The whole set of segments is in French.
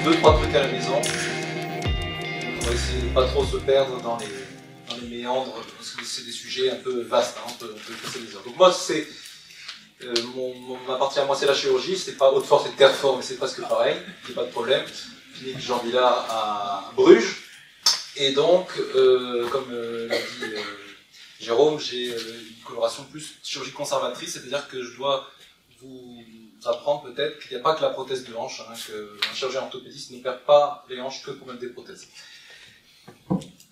2-3 trucs à la maison. On va essayer de pas trop se perdre dans les méandres, parce que c'est des sujets un peu vastes, hein, on peut passer des heures. Donc moi, c'est ma partie à moi, c'est la chirurgie, c'est pas Haute-Force et Terrefort, mais c'est presque pareil, il n'y a pas de problème. Clinique Jean Villard à Bruges. Et donc, comme l'a dit Jérôme, j'ai une coloration plus chirurgie conservatrice, c'est-à-dire que je dois vous apprendre peut-être qu'il n'y a pas que la prothèse de hanche, hein, qu'un chirurgien orthopédiste ne perd pas les hanches que pour mettre des prothèses.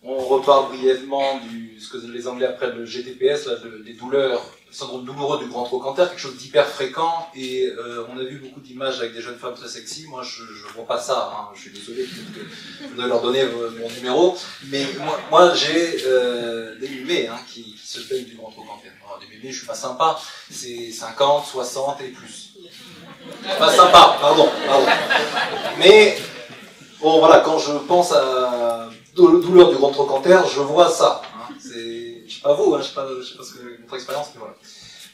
On reparle brièvement de ce que les Anglais appellent le GTPS, là, les douleurs, le syndrome douloureux du grand trochanter, quelque chose d'hyper fréquent, et on a vu beaucoup d'images avec des jeunes femmes très sexy. Moi je vois pas ça, hein. Je suis désolé, peut-être que vous devez leur donner mon numéro, mais moi j'ai des mémés hein, qui se plaignent du grand trochanter. Alors, des mémés, je suis pas sympa, c'est 50, 60 et plus. Pas sympa, pardon. Mais bon voilà, quand je pense à douleur du grand trochanter, je vois ça. Hein. Je sais pas vous, hein, je sais pas ce que votre expérience, mais voilà.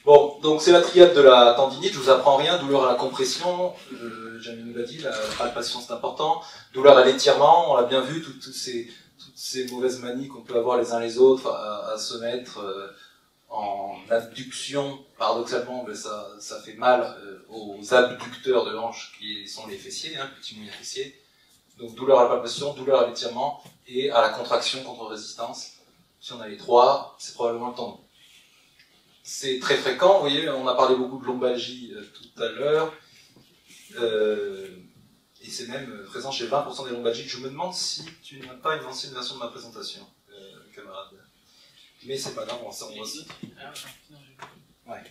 Bon, donc c'est la triade de la tendinite, je vous apprends rien, douleur à la compression, Jamie nous l'a dit, la palpation c'est important, douleur à l'étirement, on l'a bien vu, toutes ces mauvaises manies qu'on peut avoir les uns les autres à se mettre en abduction, paradoxalement, ben ça fait mal aux abducteurs de hanche qui sont les fessiers, hein, petits moyens fessiers. Donc douleur à la palpation, douleur à l'étirement et à la contraction contre résistance. Si on a les trois, c'est probablement le tendon. C'est très fréquent, vous voyez, on a parlé beaucoup de lombalgie tout à l'heure, et c'est même présent chez 20% des lombalgiques. Je me demande si tu n'as pas une ancienne version de ma présentation, camarade. Mais c'est pas grave, on va aussi. Ouais.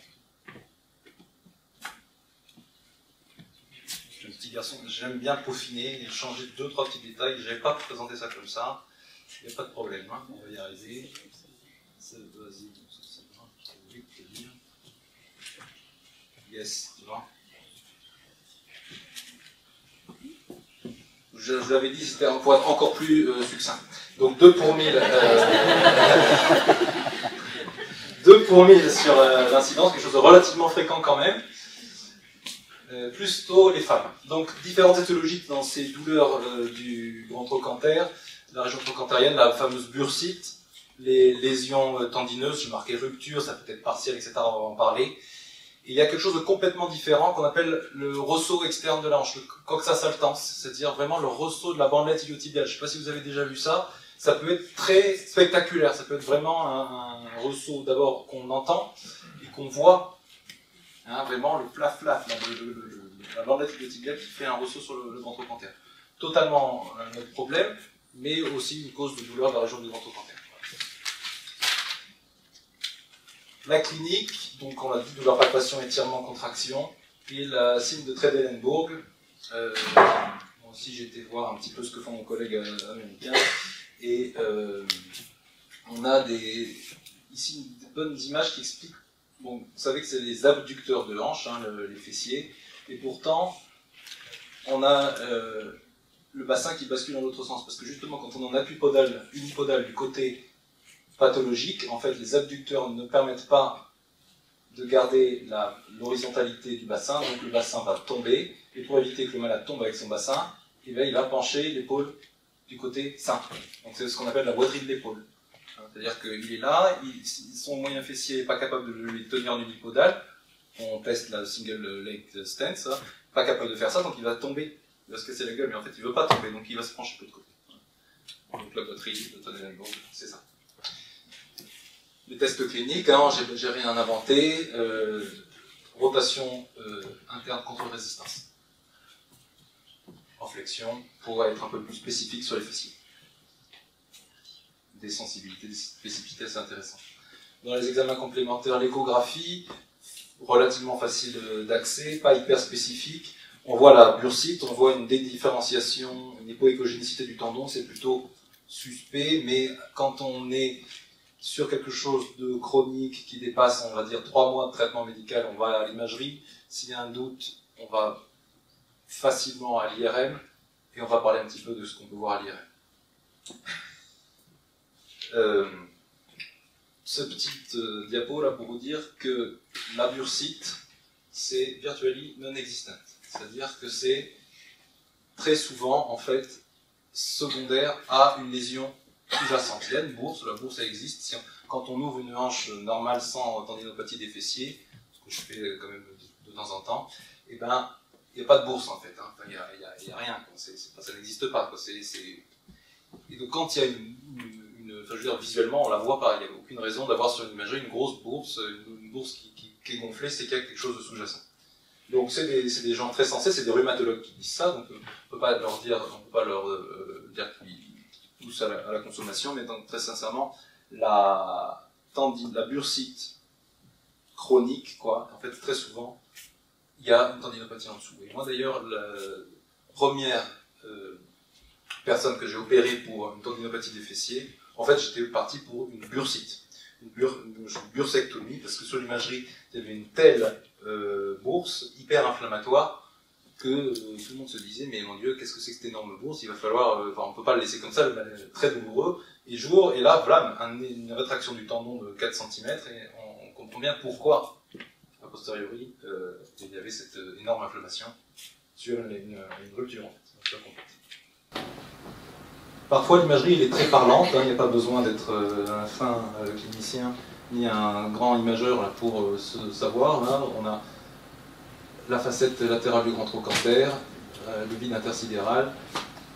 Je suis un petit garçon, j'aime bien peaufiner et changer 2-3 petits détails. Je n'avais pas présenté ça comme ça. Il n'y a pas de problème, hein. On va y arriver. Vas-y, c'est bon, je t'ai oublié de te dire. Yes, tu vois. Je vous avais dit, c'était pour être encore plus succinct. Donc 2 pour 1000. 2 pour 1000 sur l'incidence, quelque chose de relativement fréquent quand même. Plus tôt les femmes. Donc différentes étiologies dans ces douleurs du grand trochanter, la région trochantérienne, la fameuse bursite, les lésions tendineuses, j'ai marqué rupture, ça peut être partiel, etc. On va en parler. Et il y a quelque chose de complètement différent qu'on appelle le ressaut externe de la hanche, le coxa saltans, c'est-à-dire vraiment le ressaut de la bandelette iliotibiale. Je ne sais pas si vous avez déjà vu ça. Ça peut être très spectaculaire, ça peut être vraiment un ressaut d'abord qu'on entend et qu'on voit, hein, vraiment le flaf-flaf, la bandelette iliotibiale qui fait un ressaut sur le grand trochanter. Totalement un autre problème, mais aussi une cause de douleur de la région du grand trochanter. La clinique, donc on l'a dit, douleur, palpation, étirement, contraction, et la signe de Trendelenburg. Moi aussi j'ai été voir un petit peu ce que font nos collègues américains, et on a ici des bonnes images qui expliquent, bon, vous savez que c'est les abducteurs de hanche, hein, les fessiers, et pourtant on a le bassin qui bascule dans l'autre sens, parce que justement quand on est en appui unipodal du côté pathologique, en fait les abducteurs ne permettent pas de garder l'horizontalité du bassin, donc le bassin va tomber, et pour éviter que le malade tombe avec son bassin, eh bien, il va pencher l'épaule du côté sain. Donc c'est ce qu'on appelle la boiterie de l'épaule. C'est-à-dire qu'il est là, son moyen fessier n'est pas capable de le tenir en unipodal, on teste la single leg stance, pas capable de faire ça, donc il va tomber, il va se casser la gueule, mais en fait il ne veut pas tomber, donc il va se pencher de l'autre côté. Donc la boiterie de Trendelenburg, c'est ça. Les tests cliniques, hein, j'ai rien inventé, rotation interne contre résistance. En flexion, pour être un peu plus spécifique sur les fessiers. Des sensibilités, des spécificités assez intéressantes. Dans les examens complémentaires, l'échographie, relativement facile d'accès, pas hyper spécifique. On voit la bursite, on voit une dédifférenciation, une hypoécogénicité du tendon, c'est plutôt suspect, mais quand on est sur quelque chose de chronique qui dépasse, on va dire, 3 mois de traitement médical, on va à l'imagerie. S'il y a un doute, on va facilement à l'IRM, et on va parler un petit peu de ce qu'on peut voir à l'IRM. Ce petit diapo là pour vous dire que la bursite, c'est virtually non existent. C'est-à-dire que c'est très souvent, en fait, secondaire à une lésion sous-jacente. Il y a une bourse, la bourse elle existe. Quand on ouvre une hanche normale sans tendinopathie des fessiers, ce que je fais quand même de temps en temps, et ben, il n'y a pas de bourse en fait. Hein. Enfin, il n'y a rien. Ça n'existe pas. Quoi. Et donc quand il y a enfin, je veux dire, visuellement, on la voit pas. Il n'y a aucune raison d'avoir sur une imagerie une grosse bourse, une bourse qui est gonflée, c'est qu'il y a quelque chose de sous-jacent. Donc c'est des gens très sensés, c'est des rhumatologues qui disent ça, donc on ne peut pas leur dire qu'ils poussent à la consommation, mais donc très sincèrement, la bursite chronique, quoi, en fait très souvent, il y a une tendinopathie en dessous. Et moi d'ailleurs, la première personne que j'ai opérée pour une tendinopathie des fessiers, en fait j'étais parti pour une bursite, une bursectomie, parce que sur l'imagerie, il y avait une telle bourse hyper inflammatoire que tout le monde se disait mais mon Dieu, qu'est-ce que c'est que cette énorme bourse, il va falloir, on ne peut pas le laisser comme ça, le mal est très douloureux, et là, voilà, une rétraction du tendon de 4 cm, et on comprend bien pourquoi, a posteriori, il y avait cette énorme inflammation sur une rupture, en fait, Parfois l'imagerie est très parlante, il n'y a pas besoin d'être un fin clinicien ni un grand imageur là, pour savoir. Là, on a la facette latérale du grand trochanter, le vide intersidéral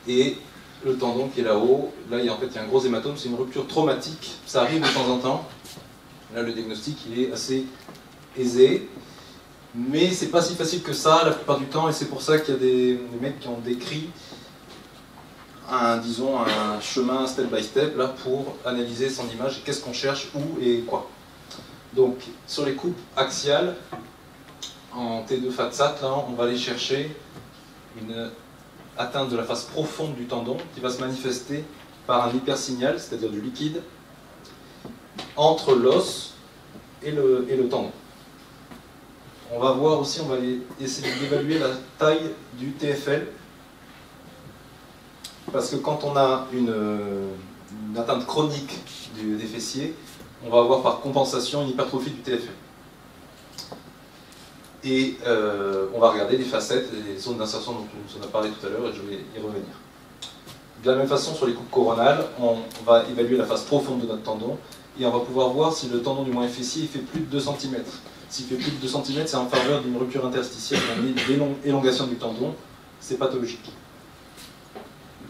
et le tendon qui est là-haut. Là, il y a un gros hématome, c'est une rupture traumatique, ça arrive de temps en temps. Là, le diagnostic il est assez aisé, mais c'est pas si facile que ça la plupart du temps, et c'est pour ça qu'il y a des mecs qui ont décrit disons un chemin step by step là, pour analyser son image et qu'est-ce qu'on cherche, où et quoi. Donc sur les coupes axiales, en T2 FATSAT, là, on va aller chercher une atteinte de la face profonde du tendon qui va se manifester par un hypersignal, c'est-à-dire du liquide, entre l'os et le tendon. On va voir aussi, on va essayer d'évaluer la taille du TFL, parce que quand on a une atteinte chronique des fessiers, on va avoir par compensation une hypertrophie du TFL. Et on va regarder les facettes, les zones d'insertion dont on a parlé tout à l'heure, et je vais y revenir. De la même façon, sur les coupes coronales, on va évaluer la face profonde de notre tendon, et on va pouvoir voir si le tendon du moyen fessier fait plus de 2 cm. S'il fait plus de 2 cm, c'est en faveur d'une rupture interstitielle, d'une élongation du tendon, c'est pathologique.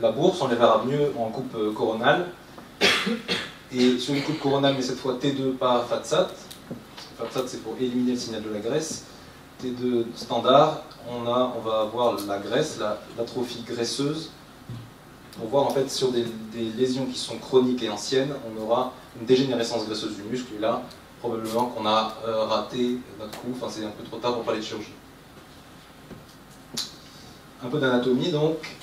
La bourse, on les verra mieux en coupe coronale. Et sur une coupe coronale, mais cette fois T2, pas FATSAT. FATSAT, c'est pour éliminer le signal de la graisse. T2 standard, on va avoir la graisse, l'atrophie graisseuse. Pour voir en fait sur des lésions qui sont chroniques et anciennes, on aura une dégénérescence graisseuse du muscle. Et là, probablement qu'on a raté notre coup. Enfin, c'est un peu trop tard pour parler de chirurgie. Un peu d'anatomie donc.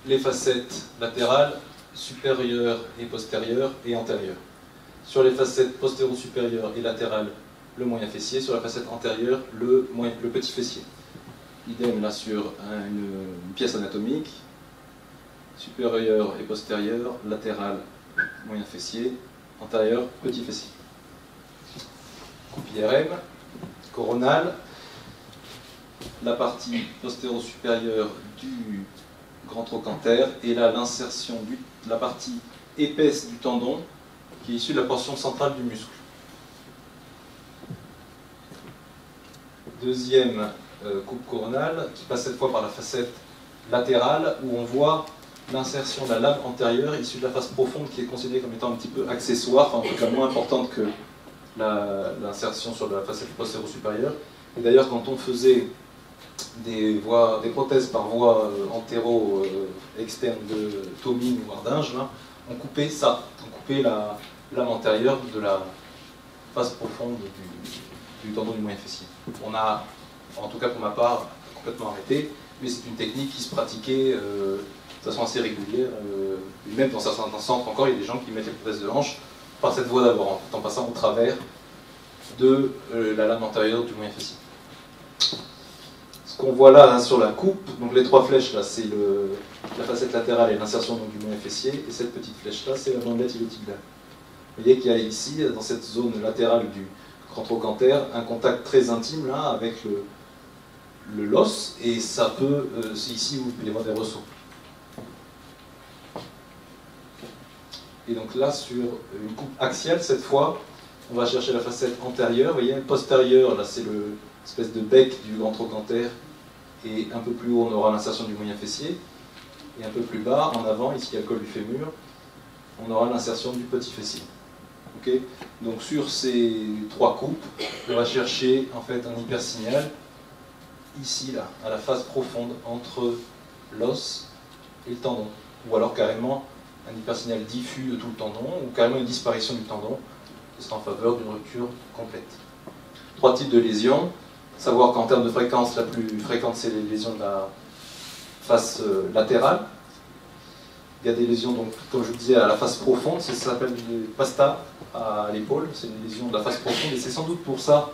Les facettes latérales, supérieures et postérieures et antérieures. Sur les facettes postéro-supérieures et latérales, le moyen fessier. Sur la facette antérieure, le petit fessier. Idem là sur une pièce anatomique. Supérieure et postérieure, latérale, moyen fessier, antérieure, petit fessier. Coupe IRM, coronale, la partie postéro-supérieure du grand trochanter, et là l'insertion de la partie épaisse du tendon qui est issue de la portion centrale du muscle. Deuxième coupe coronale qui passe cette fois par la facette latérale où on voit l'insertion de la lame antérieure issue de la face profonde qui est considérée comme étant un petit peu accessoire, enfin en tout cas moins importante que l'insertion sur la facette postéro-supérieure. Et d'ailleurs quand on faisait des prothèses par voie antéro-externe de Tomine ou Ardinge, là, on coupait ça, on coupait la lame antérieure de la face profonde du tendon du moyen fessier. On a, en tout cas pour ma part, complètement arrêté, mais c'est une technique qui se pratiquait de façon assez régulière, et même dans certains centres encore, il y a des gens qui mettent les prothèses de hanche par cette voie d'abord, en passant au travers de la lame antérieure du moyen fessier. Ce qu'on voit là, hein, sur la coupe, donc les 3 flèches là, c'est la facette latérale et l'insertion du moyen fessier, et cette petite flèche là, c'est la bandelette iliotibiale. Vous voyez qu'il y a ici, dans cette zone latérale du grand trochanter, un contact très intime là avec l'os, et ça peut, c'est ici où il peut y avoir des ressauts. Et donc là, sur une coupe axiale, cette fois, on va chercher la facette antérieure. Vous voyez, postérieure, là c'est l'espèce de bec du grand trochanter, et un peu plus haut, on aura l'insertion du moyen fessier. Et un peu plus bas, en avant, ici à le col du fémur, on aura l'insertion du petit fessier. Okay, donc sur ces trois coupes, on va chercher en fait un hypersignal, ici, là, à la phase profonde entre l'os et le tendon. Ou alors carrément un hypersignal diffus de tout le tendon, ou carrément une disparition du tendon, qui sera en faveur d'une rupture complète. Trois types de lésions. Savoir qu'en termes de fréquence, la plus fréquente, c'est les lésions de la face latérale. Il y a des lésions, donc, comme je vous disais, à la face profonde, ça s'appelle des pasta à l'épaule, c'est une lésion de la face profonde, et c'est sans doute pour ça,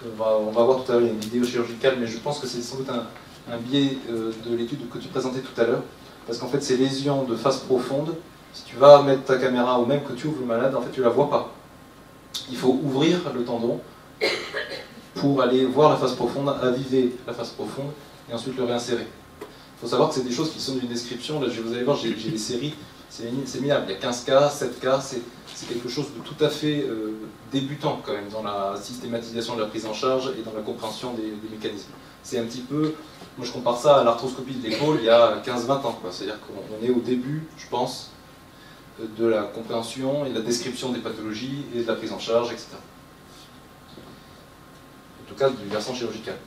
on va voir tout à l'heure, il y a une vidéo chirurgicale, mais je pense que c'est sans doute un biais de l'étude que tu présentais tout à l'heure, parce qu'en fait, ces lésions de face profonde, si tu vas mettre ta caméra, ou même que tu ouvres le malade, en fait, tu ne la vois pas. Il faut ouvrir le tendon pour aller voir la face profonde, aviver la face profonde, et ensuite le réinsérer. Il faut savoir que c'est des choses qui sont d'une description, là vous allez voir, j'ai des séries, c'est minable, il y a 15 cas, 7 cas, c'est quelque chose de tout à fait débutant quand même dans la systématisation de la prise en charge et dans la compréhension des mécanismes. C'est un petit peu, moi je compare ça à l'arthroscopie de l'épaule il y a 15-20 ans, c'est-à-dire qu'on est au début, je pense, de la compréhension et de la description des pathologies et de la prise en charge, etc. En tout cas du versant chirurgical.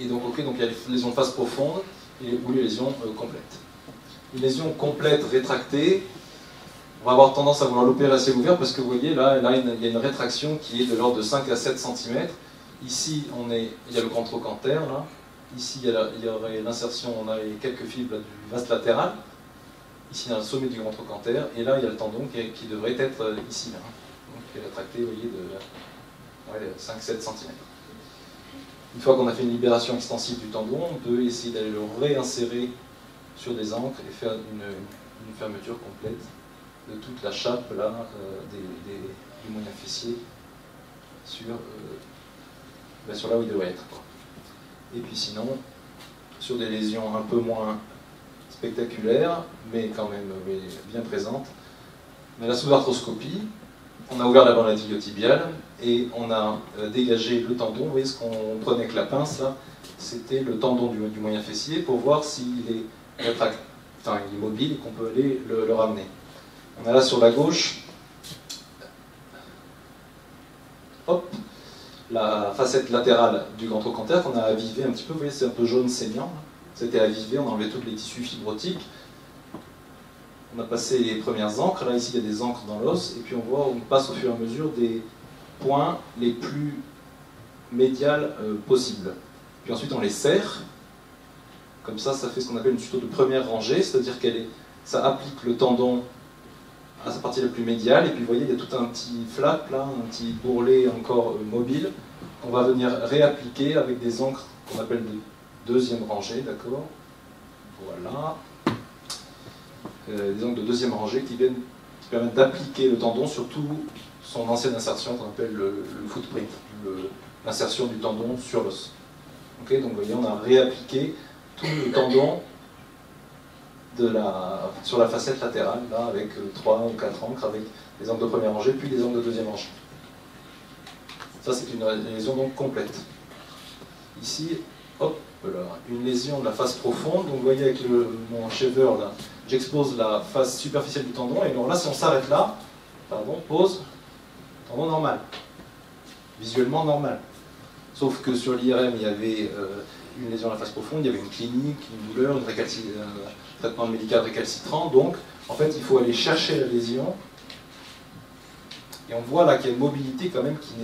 Et donc, ok, donc il y a les lésions de face profonde ou les lésions complètes. Une lésion complète rétractée, on va avoir tendance à vouloir l'opérer assez ouvert parce que vous voyez, là il y a une rétraction qui est de l'ordre de 5 à 7 cm. Ici, il y a le grand trochanter, là. Ici, il y aurait l'insertion, on a les quelques fibres là, du vaste latéral. Ici, il y a le sommet du grand trochanter. Et là, il y a le tendon qui devrait être ici, là. Donc, qui est rétracté, vous voyez, de 5-7 cm. Une fois qu'on a fait une libération extensive du tendon, on peut essayer d'aller le réinsérer sur des ancres et faire une fermeture complète de toute la chape là, du moyen fessier sur là où il devrait être. Et puis sinon, sur des lésions un peu moins spectaculaires, mais quand même bien présentes, on a la sous-arthroscopie, on a ouvert la bande iliotibiale et on a dégagé le tendon. Vous voyez ce qu'on prenait avec la pince là, c'était le tendon du moyen fessier pour voir s'il est rétracté, enfin il est mobile et qu'on peut aller le ramener. On a là sur la gauche, hop, la facette latérale du grand trochanter qu'on a avivé un petit peu. Vous voyez, c'est un peu jaune saignant. C'était avivé, on a enlevé tous les tissus fibrotiques. On a passé les premières encres. Là, ici, il y a des encres dans l'os. Et puis, on passe au fur et à mesure des points les plus médials possibles. Puis ensuite, on les serre. Comme ça fait ce qu'on appelle une suture de première rangée, c'est-à-dire ça applique le tendon à sa partie la plus médiale, et puis vous voyez, il y a tout un petit flap, là, un petit bourrelet encore mobile, qu'on va venir réappliquer avec des encres qu'on appelle de deuxième rangée, d'accord? Voilà. Des encres de deuxième rangée qui permettent d'appliquer le tendon sur toute son ancienne insertion qu'on appelle le footprint, l'insertion du tendon sur l'os. Okay, donc vous voyez, on a réappliqué tout le tendon sur la facette latérale, là, avec 3 ou 4 encres, avec des angles de première rangée, puis des angles de deuxième rangée. Ça, c'est une lésion donc complète. Ici, hop, là, une lésion de la face profonde. Donc vous voyez avec mon shaver, là, j'expose la face superficielle du tendon, et alors là, si on s'arrête là, pardon, pause, tendon normal. Visuellement normal. Sauf que sur l'IRM, il y avait une lésion de la face profonde, il y avait une clinique, une douleur, un traitement médical récalcitrant. Donc, en fait, il faut aller chercher la lésion. Et on voit là qu'il y a une mobilité quand même qui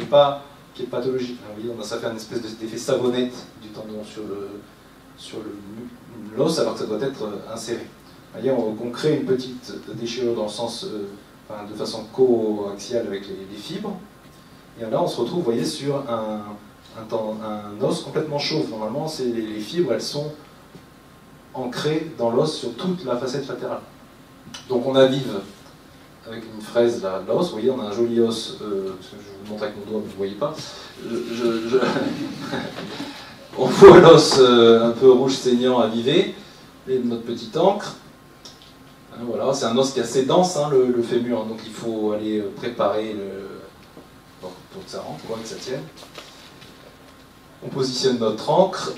est pathologique. Vous voyez, ça fait un espèce d'effet savonnette du tendon sur l'os, alors que ça doit être inséré. Vous voyez, on crée une petite déchirure dans le sens, de façon coaxiale avec les fibres. Et là, on se retrouve, vous voyez, sur un os complètement chauve. Normalement, les fibres, elles sont ancrées dans l'os sur toute la facette latérale. Donc on avive avec une fraise l'os. Vous voyez, on a un joli os, parce que je vous montre avec mon doigt, mais vous ne voyez pas. On voit l'os un peu rouge saignant avivé, et notre petite encre. Voilà, c'est un os qui est assez dense, hein, le fémur, hein, donc il faut aller préparer pour que ça rentre, que ça tienne. On positionne notre encre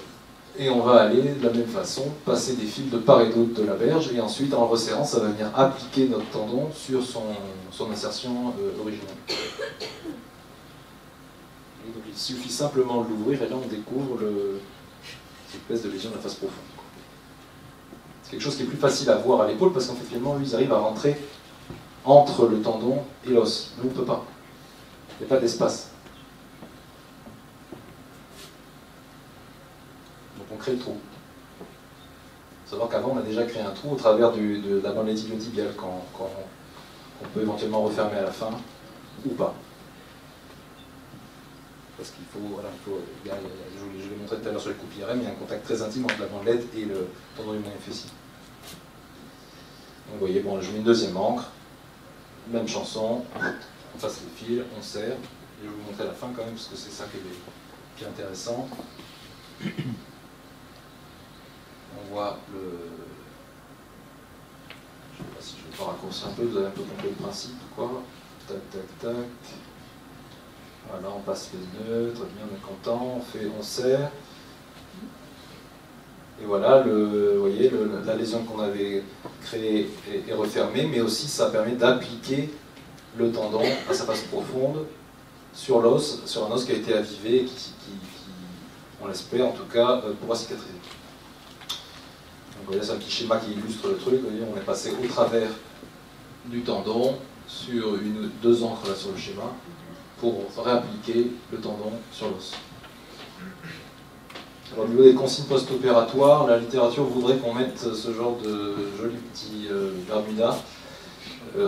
et on va aller de la même façon passer des fils de part et d'autre de la berge, et ensuite en le resserrant, ça va venir appliquer notre tendon sur son insertion originale. Et donc il suffit simplement de l'ouvrir et là on découvre l'espèce de lésion de la face profonde. C'est quelque chose qui est plus facile à voir à l'épaule parce qu'en fait, finalement, lui, ils arrivent à rentrer entre le tendon et l'os. Nous, on ne peut pas. Il n'y a pas d'espace. Donc on crée le trou. Il faut savoir qu'avant, on a déjà créé un trou au travers de la bandelette iliotibiale qu'on peut éventuellement refermer à la fin, ou pas. Parce qu'il faut, voilà, je l'ai montré tout à l'heure sur les coupes IRM, il y a un contact très intime entre la bandelette et le tendon du moyen fessier. Donc vous voyez, bon, je mets une deuxième encre, même chanson, on passe les fils, on serre, et je vais vous montrer la fin quand même, parce que c'est ça qui est intéressant. On voit le... Je ne sais pas si je vais pas raccourcir un peu, vous avez un peu compris le principe, quoi. Tac, tac, tac. Voilà, on passe les neutres, bien, on est content, on serre. Et voilà, vous voyez, la lésion qu'on avait créée est refermée, mais aussi ça permet d'appliquer le tendon à sa face profonde sur l'os, sur un os qui a été avivé et qui on l'espère en tout cas, pourra cicatriser. Donc vous voyez, c'est un petit schéma qui illustre le truc. Vous voyez, on est passé au travers du tendon sur deux encres là sur le schéma pour réappliquer le tendon sur l'os. Alors, au niveau des consignes post-opératoires, la littérature voudrait qu'on mette ce genre de joli petit Bermuda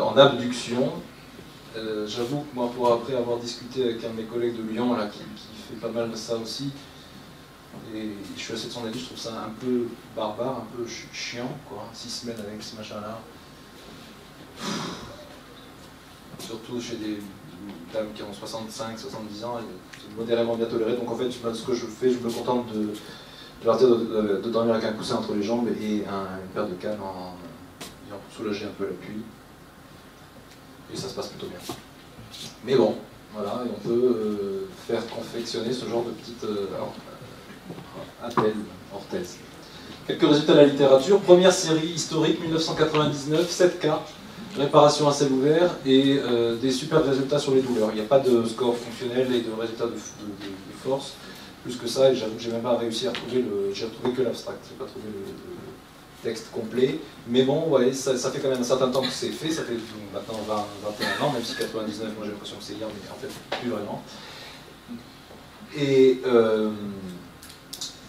en abduction. J'avoue que moi, pour après avoir discuté avec un de mes collègues de Lyon là, qui fait pas mal de ça aussi, et je suis assez de son avis, je trouve ça un peu barbare, un peu chiant, quoi. 6 semaines avec ce machin-là. Surtout chez des dames qui ont 65, 70 ans, c'est modérément bien toléré. Donc en fait, ce que je fais, je me contente de leur dire de dormir avec un coussin entre les jambes et une paire de cannes pour soulager un peu l'appui. Et ça se passe plutôt bien. Mais bon, voilà, et on peut faire confectionner ce genre de petites attelles, orthèses. Quelques résultats de la littérature. Première série historique, 1999, 7 cas. Réparation à ciel ouvert et des super résultats sur les douleurs. Il n'y a pas de score fonctionnel et de résultats de force. Plus que ça, et j'avoue que j'ai même pas réussi à retrouver j'ai retrouvé que l'abstract, j'ai pas trouvé le texte complet. Mais bon, vous voyez, ça fait quand même un certain temps que c'est fait, ça fait maintenant 21 ans, même si 99, moi j'ai l'impression que c'est hier, mais en fait plus vraiment. Et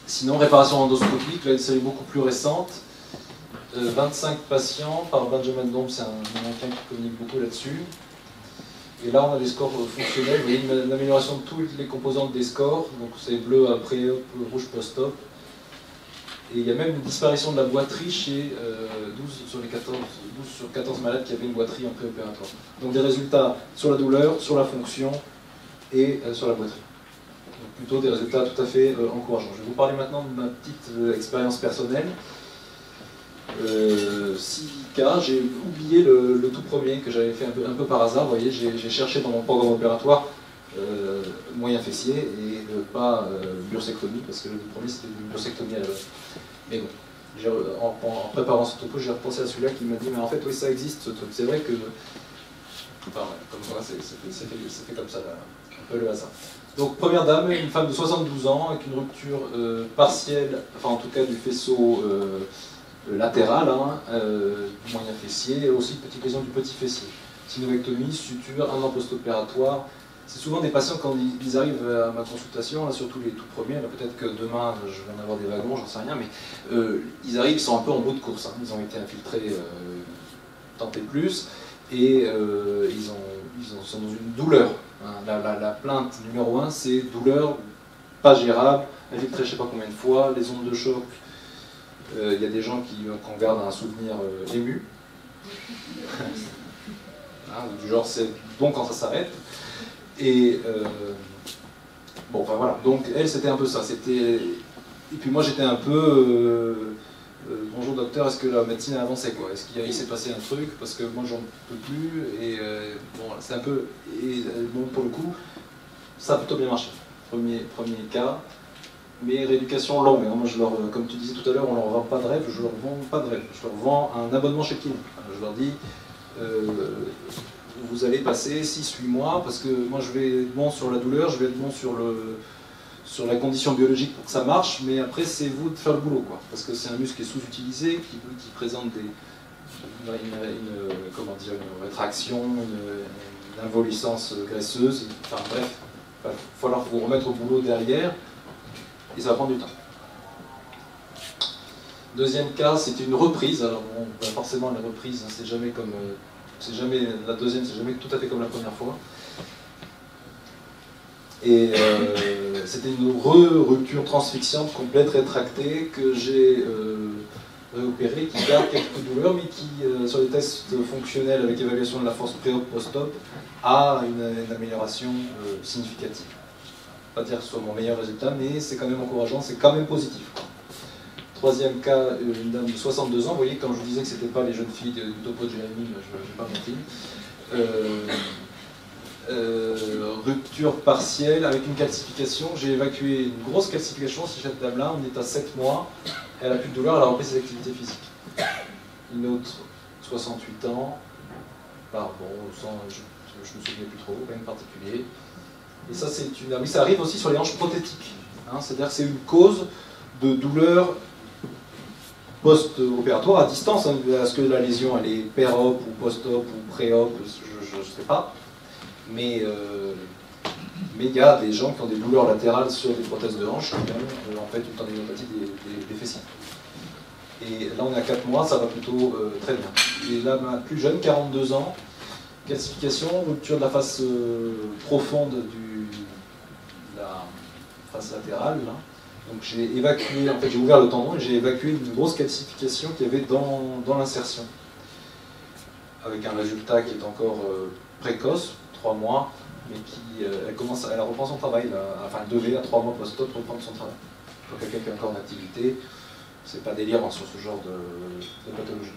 sinon, réparation endoscopique, là une série beaucoup plus récente. 25 patients par Benjamin Domb, c'est un Américain qui communique beaucoup là-dessus. Et là, on a des scores fonctionnels. Vous voyez une amélioration de toutes les composantes des scores. Donc c'est bleu après, rouge post-op. Et il y a même une disparition de la boiterie chez 12 sur 14 malades qui avaient une boiterie en préopératoire. Donc des résultats sur la douleur, sur la fonction et sur la boiterie. Donc plutôt des résultats tout à fait encourageants. Je vais vous parler maintenant de ma petite expérience personnelle. 6 cas, j'ai oublié le tout premier que j'avais fait un peu par hasard. Vous voyez, j'ai cherché dans mon programme opératoire moyen fessier et pas bursectomie, parce que le premier c'était une bursectomie à la base. Mais bon, en préparant ce topo, j'ai repensé à celui-là qui m'a dit mais en fait oui ça existe ce truc. C'est vrai que enfin, comme ça c'est fait comme ça là, un peu le hasard. Donc première dame, une femme de 72 ans avec une rupture partielle, enfin en tout cas du faisceau latéral, du moyen fessier, et aussi petite lésion du petit fessier. Synovectomie, suture, un an post-opératoire. C'est souvent des patients quand ils arrivent à ma consultation, là, surtout les tout premiers, peut-être que demain je vais en avoir des wagons, j'en sais rien, mais ils arrivent, ils sont un peu en bout de course, hein. Ils ont été infiltrés tant et plus, et ils sont dans une douleur. Hein. La plainte numéro 1, c'est douleur pas gérable, infiltré je ne sais pas combien de fois, les ondes de choc. Il y a des gens qui en gardent un souvenir ému. Hein, du genre c'est bon quand ça s'arrête. Et bon, enfin voilà. Donc elle, c'était un peu ça. C'était Et puis moi j'étais un peu bonjour docteur, est-ce que la médecine a avancé quoi? Est-ce qu'il s'est passé un truc? Parce que moi j'en peux plus, et bon, c'est un peu... Et bon, pour le coup, ça a plutôt bien marché. Premier cas, mais rééducation longue. Hein. Moi, comme tu disais tout à l'heure, on leur vend pas de rêve, je leur vends pas de rêve. Je leur vends un abonnement chez Kiné. Je leur dis, vous allez passer 6-8 mois, parce que moi je vais être bon sur la douleur, je vais être bon sur la condition biologique pour que ça marche, mais après c'est vous de faire le boulot, quoi. Parce que c'est un muscle qui est sous-utilisé, qui présente une rétraction, une involuescence graisseuse, enfin bref, il va falloir vous remettre au boulot derrière, et ça va prendre du temps. Deuxième cas, c'est une reprise. Alors bon, forcément les reprises, hein, c'est jamais comme... la deuxième, c'est jamais tout à fait comme la première fois. Et c'était une rupture transfixiante complète rétractée que j'ai réopérée, qui garde quelques douleurs, mais qui, sur les tests fonctionnels avec évaluation de la force pré-op, post-op, a une amélioration significative. Pas dire que ce soit mon meilleur résultat, mais c'est quand même encourageant, c'est quand même positif. Troisième cas, une dame de 62 ans. Vous voyez, quand je vous disais que ce n'était pas les jeunes filles du topo de Jérémy, je n'ai pas menti. Rupture partielle avec une calcification. J'ai évacué une grosse calcification chez cette dame-là. On est à 7 mois. Elle n'a plus de douleur, elle a repris ses activités physiques. Une autre, 68 ans. Pardon, je ne me souviens plus trop, rien de particulier. Et ça, c'est une... Oui, ça arrive aussi sur les hanches prothétiques. Hein, c'est-à-dire que c'est une cause de douleur post-opératoire à distance. Hein, est-ce que la lésion elle est per-op ou post-op ou pré-op, je ne sais pas. Mais il y a des gens qui ont des douleurs latérales sur des prothèses de hanche, qui ont en fait une tendinopathie des fessiers. Et là on est à 4 mois, ça va plutôt très bien. Et là ma plus jeune, 42 ans, calcification, rupture de la face profonde de la face latérale. Là. Donc j'ai évacué, en fait j'ai ouvert le tendon et j'ai évacué une grosse calcification qu'il y avait dans l'insertion. Avec un résultat qui est encore précoce, 3 mois, mais qui elle reprend son travail, là, enfin elle devait à 3 mois post-op reprendre son travail. Donc quelqu'un qui est encore en activité, c'est pas délirant sur ce genre de pathologie.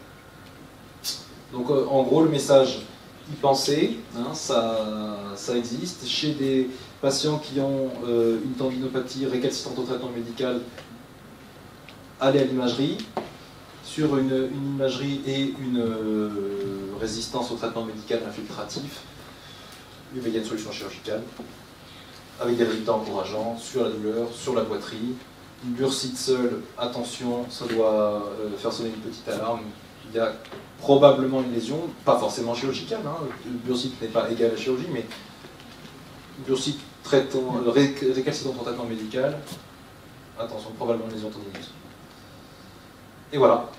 Donc en gros le message, y penser, hein, ça existe. Chez des patients qui ont une tendinopathie récalcitrante au traitement médical, allez à l'imagerie. Sur une imagerie et une résistance au traitement médical infiltratif, il y a une solution chirurgicale, avec des résultats encourageants sur la douleur, sur la poitrine. Une bursite seule, attention, ça doit faire sonner une petite alarme. Il y a probablement une lésion, pas forcément chirurgicale, hein. Une bursite n'est pas égale à la chirurgie, mais une bursite récalcitrante au traitement médical, attention, probablement une lésion tendinoseuse. Et voilà.